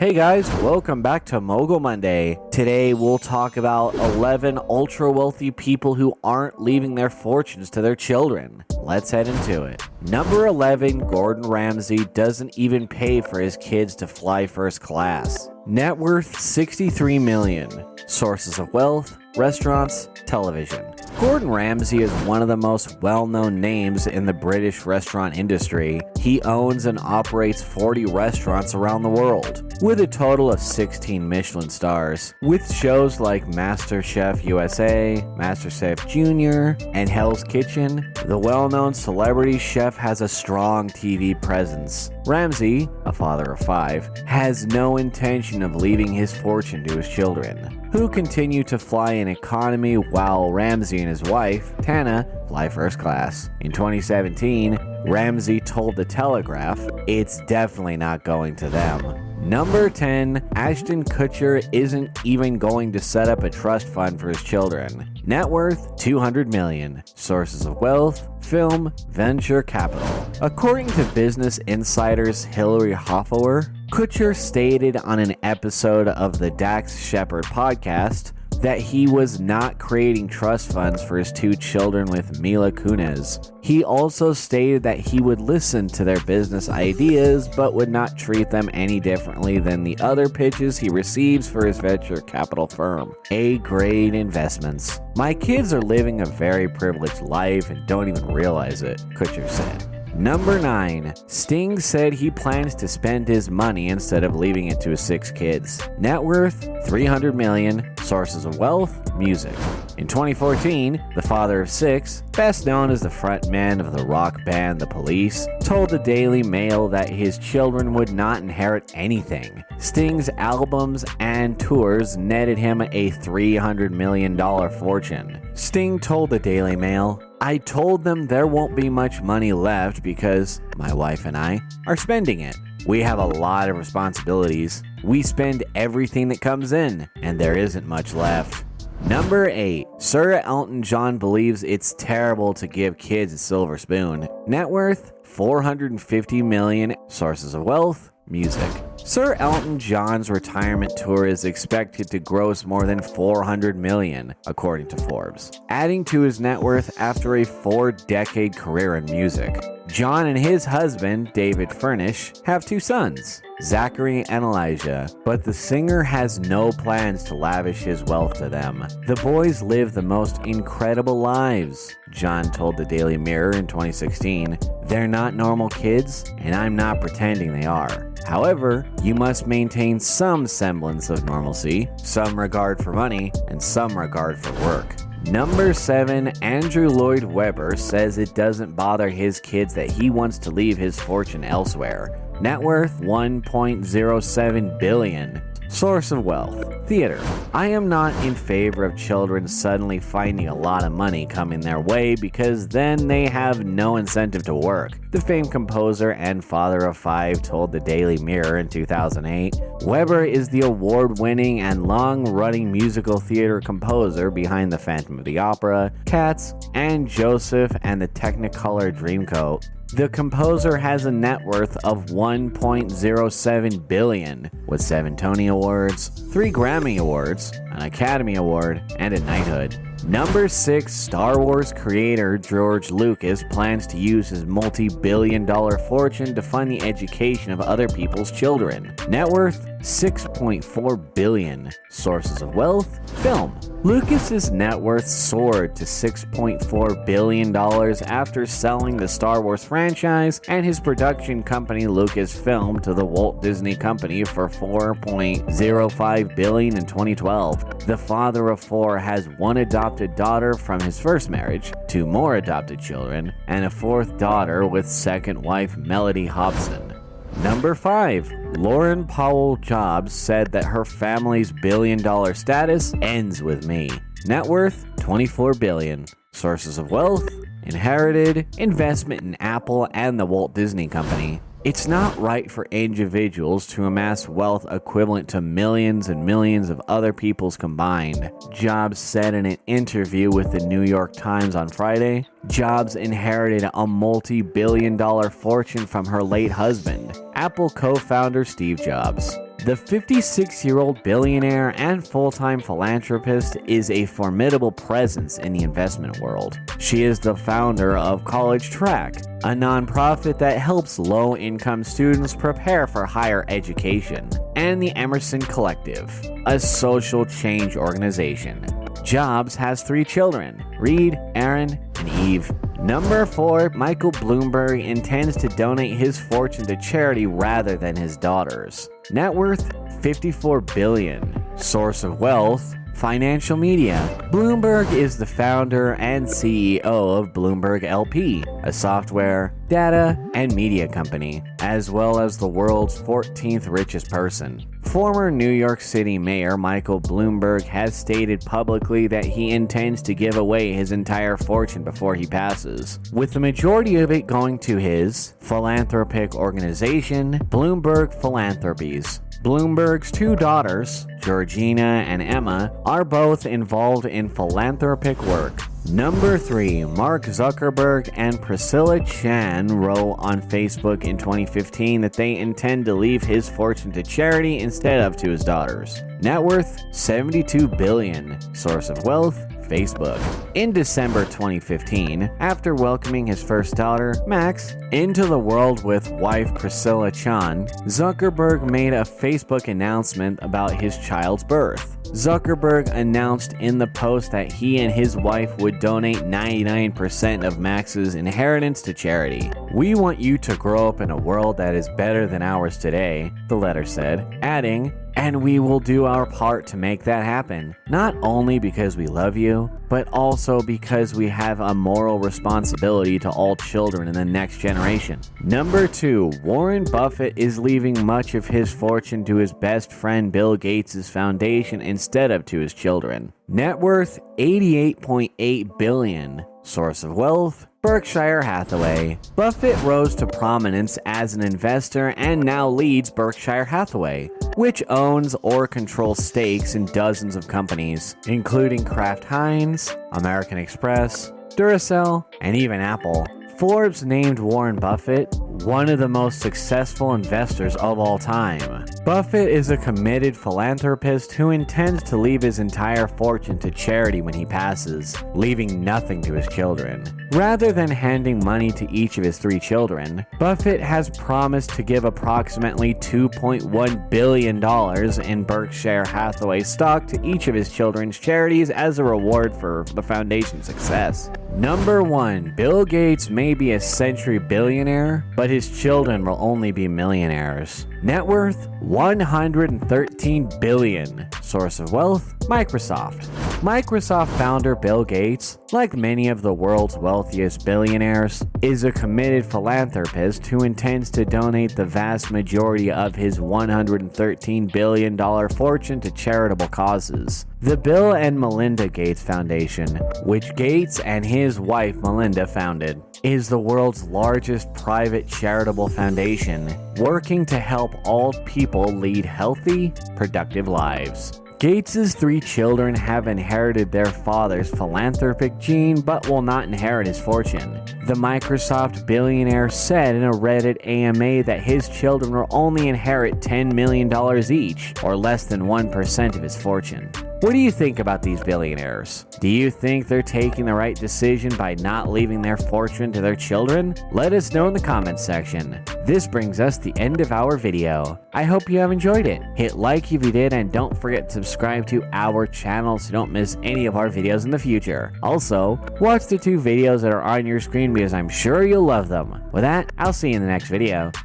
Hey guys, welcome back to Mogul Monday. Today we'll talk about 11 ultra wealthy people who aren't leaving their fortunes to their children. Let's head into it. Number 11, Gordon Ramsay doesn't even pay for his kids to fly first class. Net worth $63 million. Sources of wealth, restaurants, television. Gordon Ramsay is one of the most well-known names in the British restaurant industry. He owns and operates 40 restaurants around the world, with a total of 16 Michelin stars, with shows like MasterChef USA, MasterChef Junior, and Hell's Kitchen. The well-known celebrity chef has a strong TV presence. Ramsay, a father of 5, has no intention of leaving his fortune to his children, who continue to fly in economy while Ramsay and his wife, Tana, fly first class. In 2017, Ramsay told The Telegraph, "It's definitely not going to them." Number 10, Ashton Kutcher isn't even going to set up a trust fund for his children. Net worth $200 million. Sources of wealth, film, venture capital. According to Business Insider's Hillary Hoffower, Kutcher stated on an episode of the Dax Shepard podcast that he was not creating trust funds for his 2 children with Mila Kunis. He also stated that he would listen to their business ideas but would not treat them any differently than the other pitches he receives for his venture capital firm. A-grade investments. "My kids are living a very privileged life and don't even realize it," Kutcher said. Number 9, Sting said he plans to spend his money instead of leaving it to his 6 kids. Net worth $300 million. Sources of wealth, music. In 2014, the father of 6, best known as the frontman of the rock band The Police, told the Daily Mail that his children would not inherit anything. Sting's albums and tours netted him a $300 million fortune. Sting told the Daily Mail, "I told them there won't be much money left because my wife and I are spending it. We have a lot of responsibilities. We spend everything that comes in, and there isn't much left." Number 8, Sir Elton John believes it's terrible to give kids a silver spoon. Net worth $450 million. Sources of wealth, music. Sir Elton John's retirement tour is expected to gross more than $400 million, according to Forbes, adding to his net worth after a 4-decade career in music. John and his husband, David Furnish, have 2 sons, Zachary and Elijah, but the singer has no plans to lavish his wealth to them. "The boys live the most incredible lives," John told the Daily Mirror in 2016. "They're not normal kids, and I'm not pretending they are. However, you must maintain some semblance of normalcy, some regard for money, and some regard for work." Number 7, Andrew Lloyd Webber says it doesn't bother his kids that he wants to leave his fortune elsewhere. Net worth $1.07 billion. Source of wealth, theater. "I am not in favor of children suddenly finding a lot of money coming their way because then they have no incentive to work," the famed composer and father of 5 told the Daily Mirror in 2008. Weber is the award-winning and long-running musical theater composer behind The Phantom of the Opera, Cats, and Joseph and the Technicolor Dreamcoat. The composer has a net worth of $1.07 billion, with 7 Tony Awards, 3 Grammy Awards, an Academy Award, and a knighthood. Number 6, Star Wars creator George Lucas plans to use his multi-billion-dollar fortune to fund the education of other people's children. Net worth $6.4 billion. Sources of wealth, film. Lucas's net worth soared to $6.4 billion after selling the Star Wars franchise and his production company Lucasfilm to the Walt Disney Company for $4.05 billion in 2012. The father of 4 has 1 adopted daughter from his first marriage, 2 more adopted children, and a 4th daughter with second wife Melody Hobson. Number 5, Lauren Powell Jobs said that her family's billion-dollar status ends with me. Net worth $24 billion. Sources of wealth, inherited, investment in Apple and the Walt Disney Company. It's not right for individuals to amass wealth equivalent to millions and millions of other people's combined, Jobs said in an interview with the New York Times on Friday. Jobs inherited a multi-billion-dollar fortune from her late husband, Apple co-founder Steve Jobs. The 56-year-old billionaire and full-time philanthropist is a formidable presence in the investment world. She is the founder of College Track, a nonprofit that helps low-income students prepare for higher education, and the Emerson Collective, a social change organization. Jobs has 3 children, Reed, Aaron, and Eve. Number 4, Michael Bloomberg intends to donate his fortune to charity rather than his daughters. Net worth, $54 billion. Source of wealth, financial media. Bloomberg is the founder and CEO of Bloomberg LP, a software, data, and media company, as well as the world's 14th richest person. Former New York City Mayor Michael Bloomberg has stated publicly that he intends to give away his entire fortune before he passes, with the majority of it going to his philanthropic organization, Bloomberg Philanthropies. Bloomberg's 2 daughters, Georgina and Emma, are both involved in philanthropic work. Number 3, Mark Zuckerberg and Priscilla Chan wrote on Facebook in 2015 that they intend to leave his fortune to charity instead of to his daughters. Net worth, $72 billion. Source of wealth, Facebook. In December 2015, after welcoming his first daughter, Max, into the world with wife Priscilla Chan, Zuckerberg made a Facebook announcement about his child's birth. Zuckerberg announced in the post that he and his wife would donate 99% of Max's inheritance to charity. "We want you to grow up in a world that is better than ours today," the letter said, adding, "And we will do our part to make that happen, not only because we love you, but also because we have a moral responsibility to all children in the next generation." Number 2, Warren Buffett is leaving much of his fortune to his best friend Bill Gates' foundation instead of to his children. Net worth, $88.8 billion. Source of wealth, Berkshire Hathaway. Buffett rose to prominence as an investor and now leads Berkshire Hathaway, which owns or controls stakes in dozens of companies, including Kraft Heinz, American Express, Duracell, and even Apple. Forbes named Warren Buffett one of the most successful investors of all time. Buffett is a committed philanthropist who intends to leave his entire fortune to charity when he passes, leaving nothing to his children. Rather than handing money to each of his 3 children, Buffett has promised to give approximately $2.1 billion in Berkshire Hathaway stock to each of his children's charities as a reward for the foundation's success. Number 1, Bill Gates may be a century billionaire, but his children will only be millionaires. Net worth, $113 billion. Source of wealth, Microsoft. Microsoft founder Bill Gates, like many of the world's wealthiest billionaires, is a committed philanthropist who intends to donate the vast majority of his $113 billion fortune to charitable causes. The Bill and Melinda Gates Foundation, which Gates and his wife Melinda founded, is the world's largest private charitable foundation, working to help all people lead healthy, productive lives. Gates' 3 children have inherited their father's philanthropic gene but will not inherit his fortune. The Microsoft billionaire said in a Reddit AMA that his children will only inherit $10 million each, or less than 1% of his fortune. What do you think about these billionaires? Do you think they're taking the right decision by not leaving their fortune to their children? Let us know in the comments section. This brings us to the end of our video. I hope you have enjoyed it. Hit like if you did, and don't forget to subscribe to our channel so you don't miss any of our videos in the future. Also, watch the 2 videos that are on your screen because I'm sure you'll love them. With that, I'll see you in the next video.